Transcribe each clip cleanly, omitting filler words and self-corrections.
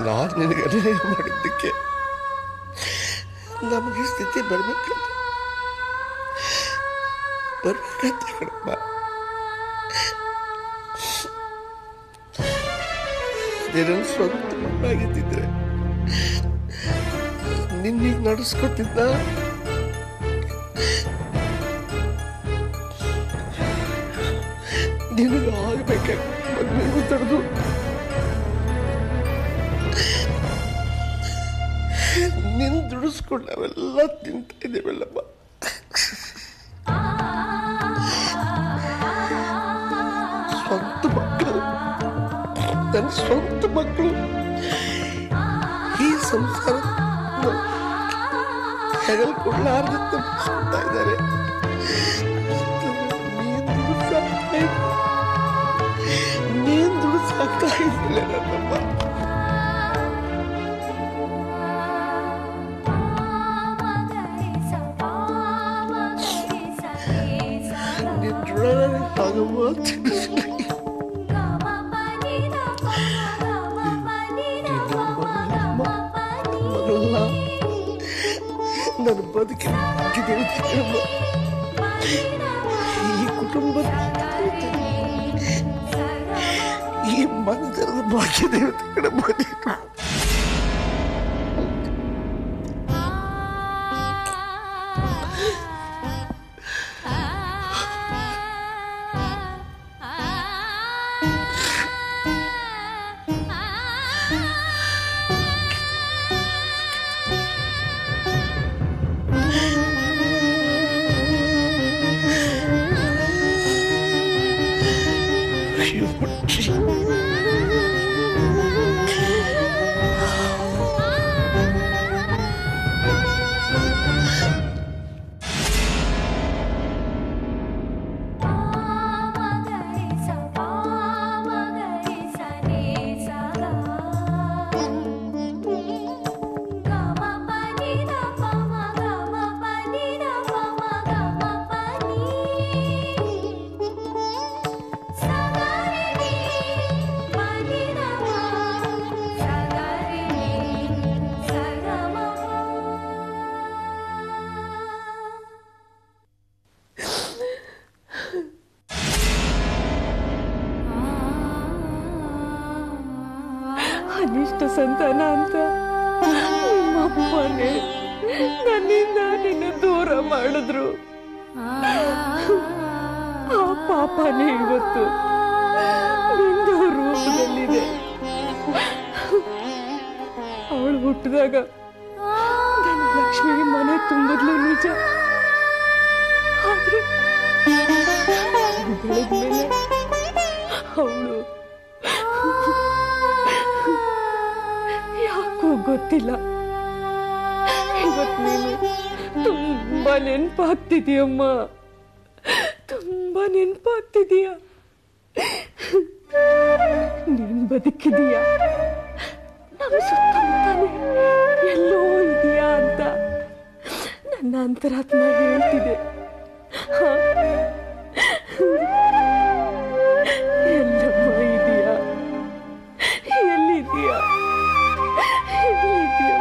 ನಾನು ನಿನಗೆ ಅನ್ಯಾಯ ಮಾಡಿದ್ದಕ್ಕೆ ನಮಗೆ ಸ್ಥಿತಿ ಬರ್ಬೇಕಂತ ಕಣಪ್ಪ. ಅದೇನೋ ಸ್ವಂತ ಮಕ್ಕಳಾಗಿದ್ದಿದ್ರೆ ನಿನ್ನೀಗ ನಡೆಸ್ಕೊತಿದ್ದ. ನಿನಗೆ ಆಗ್ಬೇಕ ಮಗನಿಗೂ ತಡೆದು ನಿನ್ ದುಡಿಸ್ಕೊಂಡು ನಾವೆಲ್ಲ ತಿಂತ ಇದ್ದೇವಲ್ಲಮ್ಮ. ಸ್ವಂತ ಮಕ್ಕಳು, ನನ್ನ ಸ್ವಂತ ಮಕ್ಕಳು ಈ ಸಂಸಾರ ಹೆಗಲ್ ಕೊಡ್ಲಾರ್ದ ತಪ್ಪಿಸ್ತಾ ಇದ್ದಾರೆ. ನೀನ್ ದುಡಿಸಾಗ್ತಾ ಇದ್ದಿಲ್ಲ ನನ್ನಮ್ಮ. ನನ್ನ ಬದುಕಿದೆ ಈ ಕುಟುಂಬ, ಈ ಮಂದಿರದ ಭಾಗ್ಯ ದೇವತೆ ಕಡೆ ಬಂದಿತ್ತು. ಅನಿಷ್ಟ ಸಂತಾನ ಅಂತ ನಿಮ್ಮಪ್ಪನೇ ನನ್ನಿಂದ ನಿನ್ನ ದೂರ ಮಾಡಿದ್ರು. ಆ ಪಾಪನೇ ಇವತ್ತು ನಿಂದ ರೂಪದಲ್ಲಿದೆ. ಅವಳು ಹುಟ್ಟಿದಾಗ ನನ್ನ ಲಕ್ಷ್ಮಿ ಮನೆ ತುಂಬಿದ್ಲು ನಿಜ. ಆದ್ರೆ ಬೆಳೆದ್ಮೇಲೆ ಅವಳು ಯಾಕೋ ಗೊತ್ತಿಲ್ಲ ಇವತ್ತು ನೀನು ತುಂಬಾ ನೆನಪಾಗ್ತಿದೀಯಮ್ಮ, ತುಂಬಾ ನೆನಪಾಗ್ತಿದೀಯ. ನೀನ್ ಬದುಕಿದೀಯ, ನಮ್ಮ ಸುತ್ತಮುತ್ತಲೇ ಎಲ್ಲೋ ಇದೆಯಾ ಅಂತ ನನ್ನ ಅಂತರಾತ್ಮ ಹೇಳ್ತಿದೆ. ಎಲ್ಲಮ್ಮ ಇದೆಯಾ, ಎಲ್ಲಿದೆಯಾ, ಎಲ್ಲಿದೆಯಾ?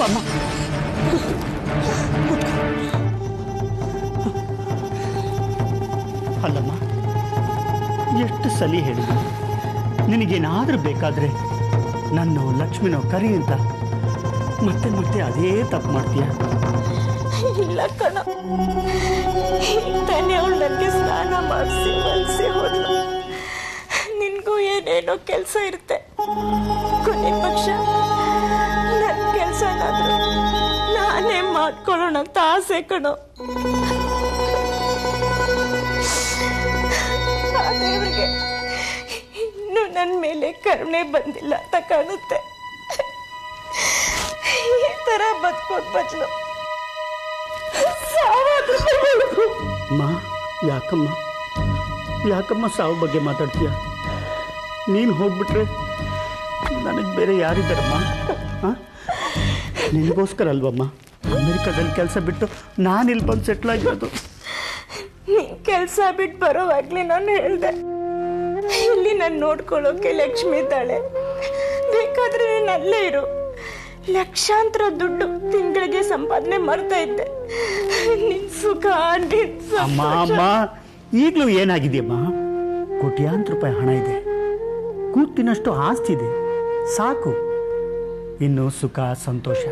ಅಮ್ಮ ಅಲ್ಲಮ್ಮ, ಎಷ್ಟು ಸಲ ಹೇಳಿದ ನಿನಗೇನಾದ್ರೂ ಬೇಕಾದ್ರೆ ನನ್ನ ಲಕ್ಷ್ಮಿನೋ ಕರಿ ಅಂತ ಮತ್ತೆ ಮತ್ತೆ ಅದೇ ತಪ್ಪು ಮಾಡ್ತೀಯ. ಇಲ್ಲ ಕಣ, ತಾನೇ ಅವಳು ನನಗೆ ಸ್ನಾನ ಮಾಡಿಸಿ ಮಲಸಿ ಹೋದ್ಲು. ನಿನ್ಗೂ ಏನೇನೋ ಕೆಲಸ ಇರುತ್ತೆ, ಕೊನೆ ಪಕ್ಷ ನನ್ನ ಕೆಲಸ ಏನಾದ್ರು ನಾನೇ ಮಾಡ್ಕೊಳ್ಳೋಣ ಅಂತ ಆಸೆ ಕಣೋ. ಆ ದೇವರಿಗೆ ಇನ್ನು ನನ್ನ ಮೇಲೆ ಕರುಣೆ ಬಂದಿಲ್ಲ ಅಂತ ಕಾಣುತ್ತೆ. ಈ ತರ ಬದುಕೋದ್ ಬದಲು ಅಮ್ಮ, ಯಾಕಮ್ಮ ಸಾವು ಬಗ್ಗೆ ಮಾತಾಡ್ತೀಯ? ನೀನು ಹೋಗ್ಬಿಟ್ರೆ ನನಗೆ ಬೇರೆ ಯಾರಿದ್ದಾರಮ್ಮ? ನಿನಗೋಸ್ಕರ ಅಲ್ವಮ್ಮ ಅಮೆರಿಕಾದಲ್ಲಿ ಕೆಲಸ ಬಿಟ್ಟು ನಾನು ಇಲ್ಲಿ ಬಂದು ಸೆಟ್ಲ್ ಆಗಿರೋದು. ನೀನ್ ಕೆಲಸ ಬಿಟ್ಟು ಬರೋವಾಗ್ಲೇ ನಾನು ಹೇಳ್ದೆ, ಇಲ್ಲಿ ನಾನು ನೋಡ್ಕೊಳ್ಳೋಕೆ ಲಕ್ಷ್ಮಿ ಇದ್ದಾಳೆ, ಬೇಕಾದ್ರೆ ನೀನು ಅಲ್ಲೇ ಇರು. ಲಕ್ಷಾಂತರ ದುಡ್ಡು ತಿಂಗಳಿಗೆ ಸಂಪಾದನೆ ಮಾಡ್ತಾ ಇದ್ದೆ. ನಿನ್ ಸುಖ ಅಮ್ಮ ಅಮ್ಮ ಈಗಲೂ ಏನಾಗಿದೆಯಮ್ಮ? ಕೋಟ್ಯಾಂತರ ರೂಪಾಯಿ ಹಣ ಇದೆ, ಕೂತಿನಷ್ಟು ಆಸ್ತಿ ಇದೆ, ಸಾಕು. ಇನ್ನು ಸುಖ ಸಂತೋಷ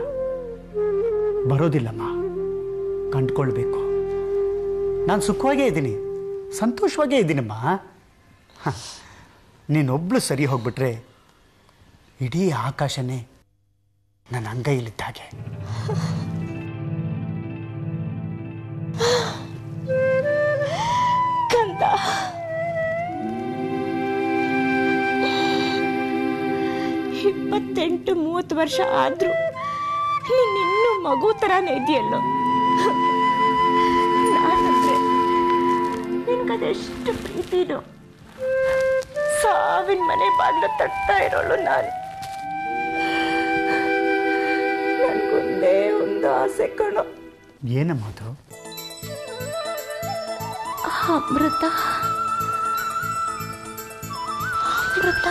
ಬರೋದಿಲ್ಲಮ್ಮ, ಕಂಡ್ಕೊಳ್ಬೇಕು. ನಾನು ಸುಖವಾಗೇ ಇದ್ದೀನಿ, ಸಂತೋಷವಾಗೇ ಇದ್ದೀನಮ್ಮ. ನೀನೊಬ್ಳು ಸರಿ ಹೋಗ್ಬಿಟ್ರೆ ಇಡೀ ಆಕಾಶನೇ ನನ್ನ ಅಂಗೈಲಿದ್ದ ಹಾಗೆ. ಕಂದ, 28-30 ವರ್ಷ ಆದ್ರೂ ನೀನಿನ್ನೂ ಮಗು ತರಾನೇ ಇದೆಯಲ್ಲೋ. ನಾನಂದ್ರೆ ನಿನ್ಗದೆಷ್ಟು ಪ್ರೀತಿನೋ. ಸಾವಿನ ಮನೆ ಬಾಗಿಲು ತಟ್ತಾ ಇರೋಳು ನಾನು. ನನ್ಗೊಂದೇ ಒಂದು ಆಸೆ ಕಣೋ. ಏನಮ್ಮ ಅದು? ಅಮೃತ ಅಮೃತ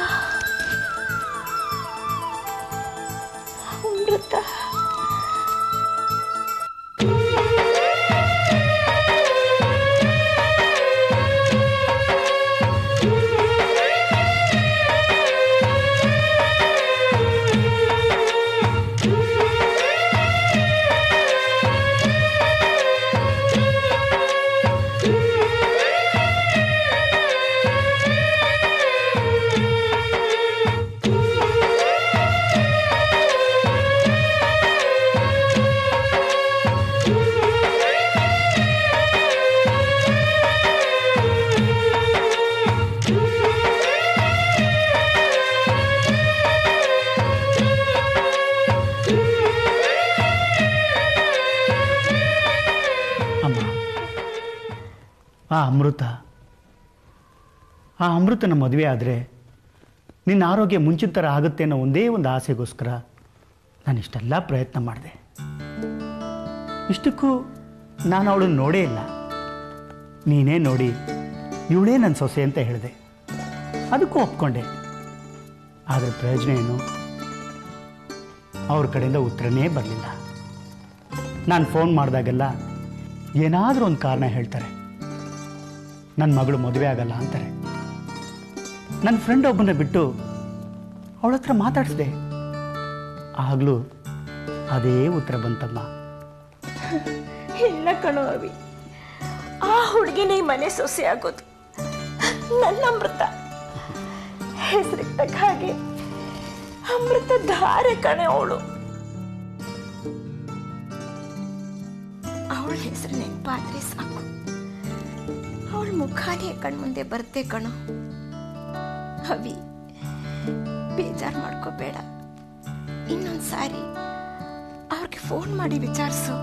ಅಮೃತ. ಆ ಅಮೃತನ ಮದುವೆ ಆದರೆ ನಿನ್ನ ಆರೋಗ್ಯ ಮುಂಚಿನ ಥರ ಆಗುತ್ತೆ ಅನ್ನೋ ಒಂದೇ ಒಂದು ಆಸೆಗೋಸ್ಕರ ನಾನು ಇಷ್ಟೆಲ್ಲ ಪ್ರಯತ್ನ ಮಾಡಿದೆ. ಇಷ್ಟಕ್ಕೂ ನಾನು ಅವಳನ್ನು ನೋಡೇ ಇಲ್ಲ. ನೀನೇ ನೋಡಿ ಇವಳೇ ನನ್ನ ಸೊಸೆ ಅಂತ ಹೇಳಿದೆ, ಅದಕ್ಕೂ ಒಪ್ಕೊಂಡೆ. ಆದರೆ ಪ್ರಯೋಜನ ಏನು? ಅವ್ರ ಕಡೆಯಿಂದ ಉತ್ತರನೇ ಬರಲಿಲ್ಲ. ನಾನು ಫೋನ್ ಮಾಡಿದಾಗೆಲ್ಲ ಏನಾದರೂ ಒಂದು ಕಾರಣ ಹೇಳ್ತಾರೆ. ನನ್ನ ಮಗಳು ಮದುವೆ ಆಗಲ್ಲ ಅಂತಾರೆ. ನನ್ನ ಫ್ರೆಂಡ್ ಒಬ್ಬನ ಬಿಟ್ಟು ಅವಳ ಹತ್ರ ಮಾತಾಡಿಸಿದೆ, ಆಗಲೂ ಅದೇ ಉತ್ತರ ಬಂತಮ್ಮ. ಇಲ್ಲ ಕಣೋ ಅವಿ, ಆ ಹುಡುಗಿನೇ ಮನೆ ಸೊಸೆ ಆಗೋದು. ನನ್ನ ಅಮೃತ ಹೆಸರಿಗೆ ತಕ್ಕ ಹಾಗೆ ಅಮೃತ ಧಾರೆ ಕಣೆ ಅವಳು. ಅವಳ ಹೆಸರು ನೆನಪಾದ್ರೆ ಸಾಕು, ಅವಳ ಮುಖಾನೇ ಕಣ್ಮುಂದೆ ಬರುತ್ತೆ ಕಣೋ. ಅವಿ, ಬೇಜಾರು ಮಾಡ್ಕೋಬೇಡ. ಇನ್ನೊಂದ್ಸಾರಿ ಅವ್ರಿಗೆ ಫೋನ್ ಮಾಡಿ ವಿಚಾರಿಸು.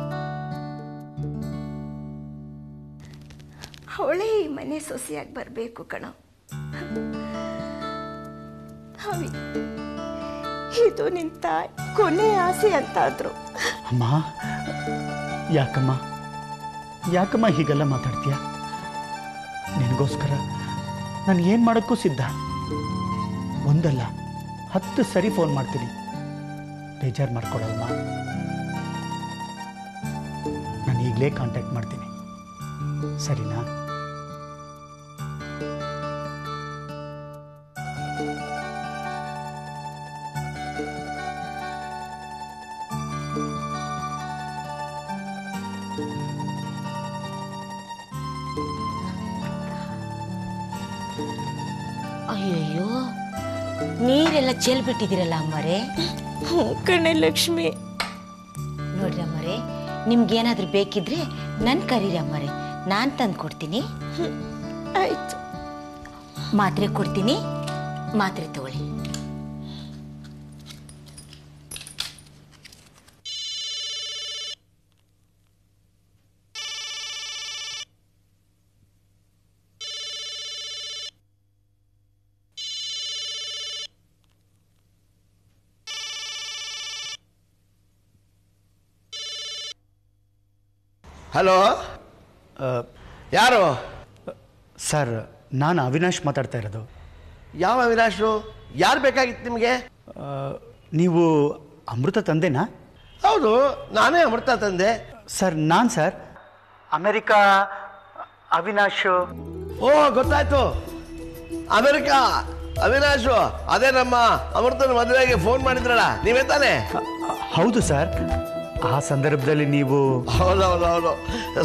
ಅವಳೇ ಈ ಮನೆ ಸೊಸೆಯಾಗಿ ಬರಬೇಕು ಕಣೋ. ಅವಿ, ಇದು ನಿಂತ ಕೊನೆ ಆಸೆ ಅಂತಾದ್ರು. ಅಮ್ಮ, ಯಾಕಮ್ಮ ಹೀಗೆಲ್ಲ ಮಾತಾಡ್ತೀಯ? ನಿನಗೋಸ್ಕರ ನಾನು ಏನು ಮಾಡೋಕ್ಕೂ ಸಿದ್ಧ. ಒಂದಲ್ಲ 10 ಸರಿ ಫೋನ್ ಮಾಡ್ತೀನಿ, ಬೇಜಾರು ಮಾಡ್ಕೊಳಲ್ವಾ? ಈಗಲೇ ಕಾಂಟ್ಯಾಕ್ಟ್ ಮಾಡ್ತೀನಿ, ಸರಿನಾ? ಅಯ್ಯಯ್ಯೋ, ನೀರೆಲ್ಲ ಚೆಲ್ಬಿಟ್ಟಿದ್ದೀರಲ್ಲ ಅಮ್ಮರೇ. ಕಣೆ ಲಕ್ಷ್ಮಿ. ನೋಡ್ರಿ ಅಮ್ಮರೇ, ನಿಮ್ಗೇನಾದ್ರೂ ಬೇಕಿದ್ರೆ ನನ್ ಕರೀರಿ ಅಮ್ಮರೇ, ನಾನ್ ತಂದು ಕೊಡ್ತೀನಿ. ಆಯ್ತು. ಮಾತ್ರೆ ಕೊಡ್ತೀನಿ, ಮಾತ್ರೆ ತಗೊಳ್ಳಿ. ಹಲೋ, ಯಾರು? ಸರ್, ನಾನು ಅವಿನಾಶ್ ಮಾತಾಡ್ತಾ ಇರೋದು. ಯಾವ ಅವಿನಾಶು? ಯಾರು ಬೇಕಾಗಿತ್ತು ನಿಮಗೆ? ನೀವು ಅಮೃತ ತಂದೆನಾ? ಹೌದು, ನಾನೇ ಅಮೃತ ತಂದೆ. ಸರ್, ನಾನು ಸರ್ ಅಮೆರಿಕಾ ಅವಿನಾಶ್. ಓ, ಗೊತ್ತಾಯ್ತು, ಅಮೆರಿಕಾ ಅವಿನಾಶು. ಅದೇ ನಮ್ಮ ಅಮೃತನ ಮದುವೆಗೆ ಫೋನ್ ಮಾಡಿದ್ರಲ್ಲ, ನೀವೇ ತಾನೇ? ಹೌದು ಸರ್. ಆ ಸಂದರ್ಭದಲ್ಲಿ ನೀವು... ಹೌದೌದೌದು,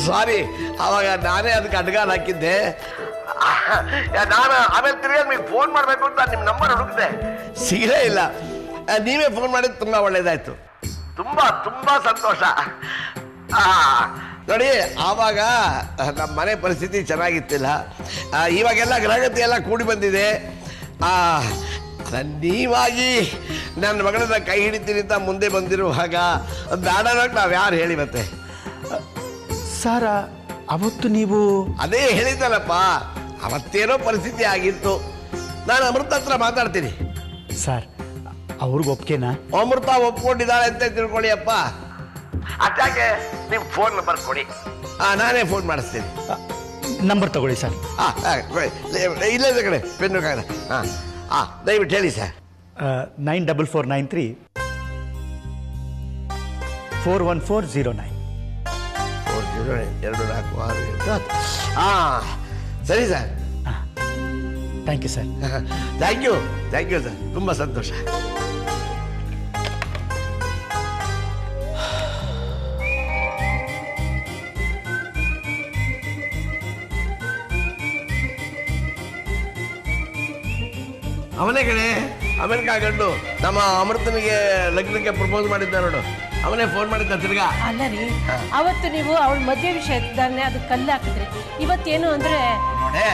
ಸಾರಿ, ಅವಾಗ ನಾನೇ ಅದಕ್ಕೆ ಅಡ್ಗಾಲ್ ಹಾಕಿದ್ದೆ. ನಾನು ಆಮೇಲೆ ತಿರ್ಗಿ ನಿಮಗೆ ಫೋನ್ ಮಾಡಬೇಕು ಅಂತ ನಿಮ್ಮ ನಂಬರ್ ಹುಡುಕಿದೆ, ಸಿಗಲೇ ಇಲ್ಲ. ನೀವೇ ಫೋನ್ ಮಾಡಿದ್ದು ತುಂಬ ಒಳ್ಳೇದಾಯ್ತು, ತುಂಬ ತುಂಬ ಸಂತೋಷ. ನೋಡಿ, ಆವಾಗ ನಮ್ಮ ಮನೆ ಪರಿಸ್ಥಿತಿ ಚೆನ್ನಾಗಿತ್ತಿಲ್ಲ. ಇವಾಗೆಲ್ಲ ಗ್ರಹಗತಿ ಎಲ್ಲ ಕೂಡಿ ಬಂದಿದೆ. ನೀವಾಗಿ ನನ್ನ ಮಗಳನ್ನ ಕೈ ಹಿಡಿತೀನಿ ಅಂತ ಮುಂದೆ ಬಂದಿರುವಾಗ ಬೇಡನಾಗ ನಾವು ಯಾರು ಹೇಳಿ ಮತ್ತೆ? ಸರ್, ಅವತ್ತು ನೀವು... ಅದೇ ಹೇಳಿದ್ದಲ್ಲಪ್ಪ, ಅವತ್ತೇನೋ ಪರಿಸ್ಥಿತಿ ಆಗಿತ್ತು. ನಾನು ಅಮೃತ ಹತ್ರ ಮಾತಾಡ್ತೀನಿ. ಸರ್, ಅವ್ರಿಗೆ ಒಪ್ಕೆನಾ? ಅಮೃತ ಒಪ್ಕೊಂಡಿದ್ದಾಳೆ ಅಂತ ತಿಳ್ಕೊಳ್ಳಿ ಅಪ್ಪ. ಅಷ್ಟಾಗೆ ನಿಮ್ಮ ಫೋನ್ ನಂಬರ್ ಕೊಡಿ, ನಾನೇ ಫೋನ್ ಮಾಡಿಸ್ತೀನಿ. ನಂಬರ್ ತಗೊಳ್ಳಿ ಸರ್. ಇಲ್ಲೇ ಕಡೆ ಪೆನ್ನು ಕಾಗದ. ದಯವಿಟ್ಟು ಹೇಳಿ ಸರ್. 9493 41409. 409 ಸರಿ sir. Thank you sir. Thank you sir, ತುಂಬ ಸಂತೋಷ. ಅವನೇ ಕಣೆ, ಅಮೆರಿಕಾ ಗಂಡು, ನಮ್ಮ ಅಮೃತನಿಗೆ ಲಗ್ನಕ್ಕೆ ಪ್ರಪೋಸ್ ಮಾಡಿದ್ದ ನೋಡು, ಅವನೇ ಫೋನ್ ಮಾಡಿದ್ದ ತಿರ್ಗಾ. ಅಲ್ಲ ರೀ, ಅವತ್ತು ನೀವು ಅವಳ ಮದುವೆ ವಿಷಯದಾನೆ ಅದು ಕಲ್ಲು ಹಾಕಿದ್ರಿ. ಇವತ್ತೇನು ಅಂದ್ರೆ ನೋಡೆ,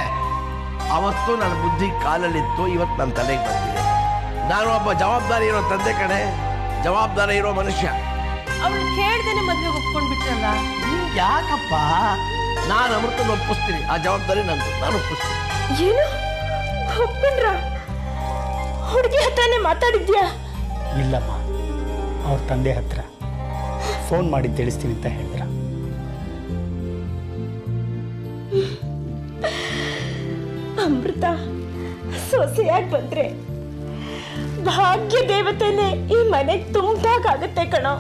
ಅವತ್ತು ನನ್ನ ಬುದ್ಧಿ ಕಾಲಲ್ಲಿತ್ತು, ಇವತ್ತು ನನ್ನ ತಲೆಗೆ ಬಂದಿದೆ. ನಾನು ಒಬ್ಬ ಜವಾಬ್ದಾರಿ ಇರೋ ತಂದೆ ಕಣೆ, ಜವಾಬ್ದಾರಿ ಇರೋ ಮನುಷ್ಯ. ಅವಳು ಕೇಳ್ದೇನೆ ಮದುವೆಗೆ ಒಪ್ಕೊಂಡ್ ಬಿಟ್ರಲ್ಲ. ಯಾಕಪ್ಪ? ನಾನು ಅಮೃತನ ಒಪ್ಪಿಸ್ತೀನಿ, ಆ ಜವಾಬ್ದಾರಿ ನಂದು, ನಾನು ಒಪ್ಪಿಸ್ತೀನಿ. ಏನು ಒಪ್ಕೊಂಡ್ರ? ಹುಡುಗಿ ಹತ್ರನೇ ಮಾತಾಡಿದ್ಯಾ? ಇಲ್ಲಮ್ಮ, ಅವ್ರ ತಂದೆ ಹತ್ರ ಫೋನ್ ಮಾಡಿ ತಿಳಿಸ್ತೀನಿ ಅಂತ ಹೇಳಿದ್ರ. ಅಮೃತ ಸೊಸೆಯಾಗಿ ಬಂದ್ರೆ ಭಾಗ್ಯ ದೇವತೆನೆ ಈ ಮನೆಗೆ ತುಂಬಾಗುತ್ತೆ ಕಣೋ.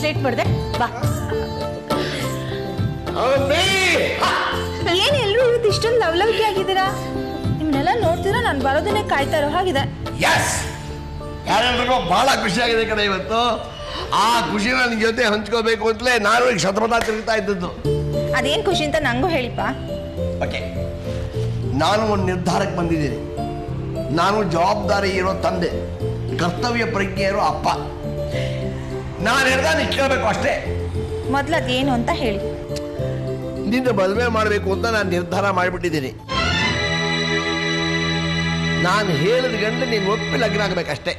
ಲೇಟ್ ಮಾಡಿದೆ, ಬಾ. ಏನು ಎಲ್ಲರೂ ಇವತ್ತು ಇಷ್ಟೊಂದು ಲವಲವಿಕೆ ಆಗಿದ್ದೀರಾ? ನಿಮ್ಮ ನಿಮ್ಮನ್ನೆಲ್ಲ ನೋಡ್ತಿದ್ರೆ ನಾನು ಬರೋದನ್ನೇ ಕಾಯ್ತಾ ಇರೋ ಹಾಗಿದೆ. ಎಸ್, ಯಾರೆಲ್ರಿಗೂ ಬಹಳ ಖುಷಿಯಾಗಿದೆ ಕಡೆ ಇವತ್ತು. ಆ ಖುಷಿನ ನಿನ್ ಜೊತೆ ಹಂಚ್ಕೋಬೇಕು ಅಂತಲೇ ನಾನು ಈಗ ಶತಪಥ ತಿರುಗ್ತಾ ಇದ್ದದ್ದು. ಅದೇನು ಖುಷಿ ಅಂತ ನಂಗೂ ಹೇಳಿಪ್ಪ. ಓಕೆ, ನಾನು ಒಂದು ನಿರ್ಧಾರಕ್ಕೆ ಬಂದಿದ್ದೀನಿ. ನಾನು ಜವಾಬ್ದಾರಿ ಇರೋ ತಂದೆ, ಕರ್ತವ್ಯ ಪ್ರಜ್ಞೆ ಇರೋ ಅಪ್ಪ. ನಾನು ಹೇಳ್ದ ನೀ ಕೇಳಬೇಕು ಅಷ್ಟೇ. ಮೊದಲು ಅದೇನು ಅಂತ ಹೇಳಿ. ನಿನ್ನ ಮದುವೆ ಮಾಡಬೇಕು ಅಂತ ನಾನು ನಿರ್ಧಾರ ಮಾಡಿಬಿಟ್ಟಿದ್ದೀನಿ. ನಾನು ಹೇಳಿದ ಗಂಟೆ ನೀನು ಒಪ್ಪಿ ಲಗ್ನ ಆಗಬೇಕಷ್ಟೇ.